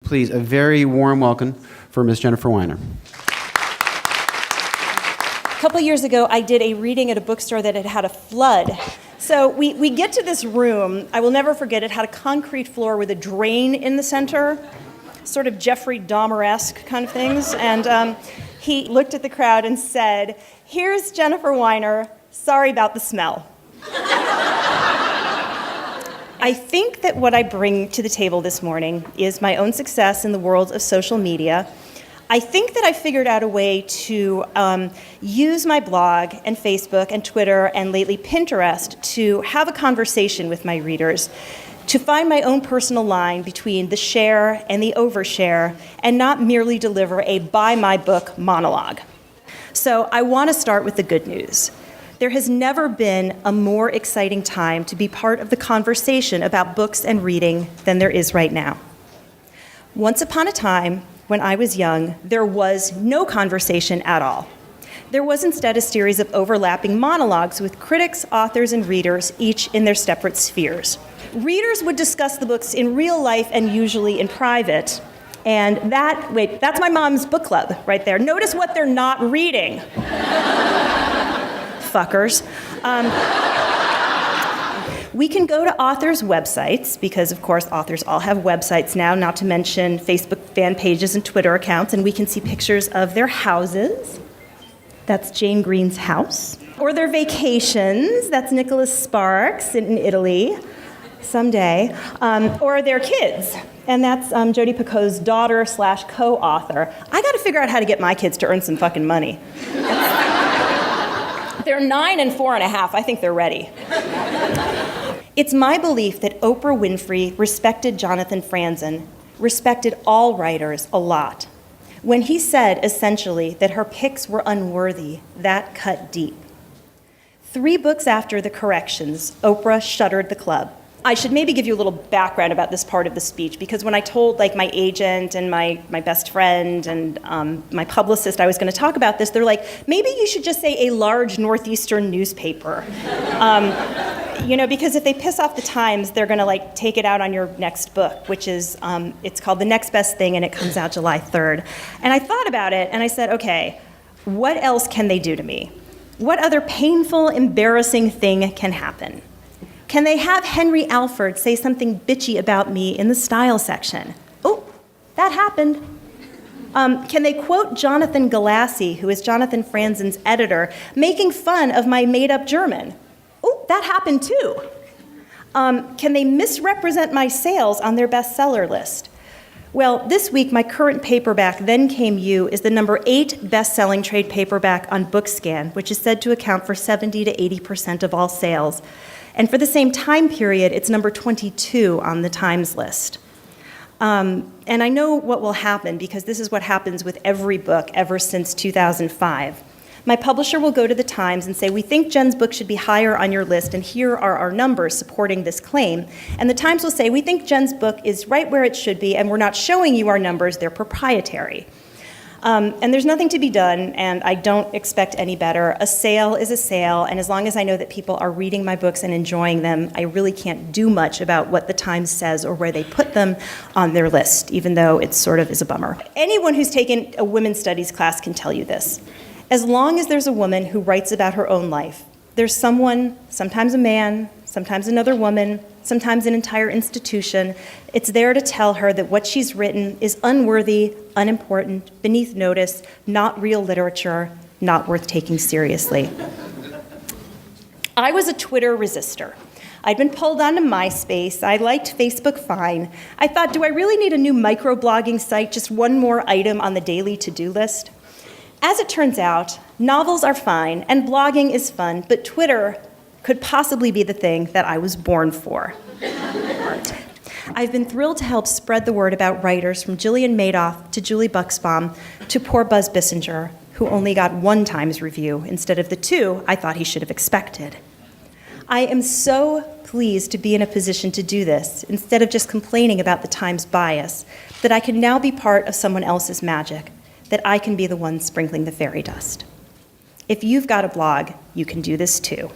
Please, a very warm welcome for Ms. Jennifer Weiner. A couple years ago, I did a reading at a bookstore that had had a flood. So we get to this room. I will never forget it. Had a concrete floor with a drain in the center, sort of Jeffrey Dahmer-esque kind of things. And he looked at the crowd and said, "Here's Jennifer Weiner. Sorry about the smell." I think that what I bring to the table this morning is my own success in the world of social media. I think that I figured out a way to use my blog and Facebook and Twitter and lately Pinterest to have a conversation with my readers, to find my own personal line between the share and the overshare, and not merely deliver a buy my book monologue. So I want to start with the good news. There has never been a more exciting time to be part of the conversation about books and reading than there is right now. Once upon a time, when I was young, there was no conversation at all. There was instead a series of overlapping monologues with critics, authors, and readers, each in their separate spheres. Readers would discuss the books in real life and usually in private. And that's my mom's book club right there. Notice what they're not reading. Fuckers. We can go to authors' websites, because of course authors all have websites now, not to mention Facebook fan pages and Twitter accounts, and we can see pictures of their houses. That's Jane Green's house. Or their vacations. That's Nicholas Sparks in Italy, someday. Or their kids. And that's Jodi Picoult's daughter / co-author. I gotta figure out how to get my kids to earn some fucking money. They're 9 and 4.5. I think they're ready. It's my belief that Oprah Winfrey respected Jonathan Franzen, respected all writers a lot. When he said, essentially, that her picks were unworthy, that cut deep. 3 books after the corrections, Oprah shuttered the club. I should maybe give you a little background about this part of the speech, because when I told my agent and my best friend and my publicist I was going to talk about this, they're like, maybe you should just say a large Northeastern newspaper. Because if they piss off the Times, they're going to take it out on your next book, which is, it's called The Next Best Thing, and it comes out July 3rd. And I thought about it, and I said, okay, what else can they do to me? What other painful, embarrassing thing can happen? Can they have Henry Alford say something bitchy about me in the style section? Oh, that happened. Can they quote Jonathan Galassi, who is Jonathan Franzen's editor, making fun of my made-up German? Oh, that happened too. Can they misrepresent my sales on their bestseller list? Well, this week, my current paperback, Then Came You, is the number 8 best-selling trade paperback on BookScan, which is said to account for 70 to 80% of all sales. And for the same time period, it's number 22 on the Times list. And I know what will happen, because this is what happens with every book ever since 2005. My publisher will go to the Times and say, we think Jen's book should be higher on your list, and here are our numbers supporting this claim. And the Times will say, we think Jen's book is right where it should be, and we're not showing you our numbers, they're proprietary. And there's nothing to be done, and I don't expect any better. A sale is a sale, and as long as I know that people are reading my books and enjoying them, I really can't do much about what the Times says or where they put them on their list, even though it sort of is a bummer. Anyone who's taken a women's studies class can tell you this. As long as there's a woman who writes about her own life, there's someone, sometimes a man, sometimes another woman, sometimes an entire institution. It's there to tell her that what she's written is unworthy, unimportant, beneath notice, not real literature, not worth taking seriously. I was a Twitter resistor. I'd been pulled onto MySpace. I liked Facebook fine. I thought, do I really need a new microblogging site, just one more item on the daily to-do list? As it turns out, novels are fine, and blogging is fun, but Twitter could possibly be the thing that I was born for. I've been thrilled to help spread the word about writers from Gillian Madoff to Julie Buxbaum to poor Buzz Bissinger, who only got 1 Times review instead of the 2 I thought he should have expected. I am so pleased to be in a position to do this, instead of just complaining about the Times bias, that I can now be part of someone else's magic, that I can be the one sprinkling the fairy dust. If you've got a blog, you can do this too.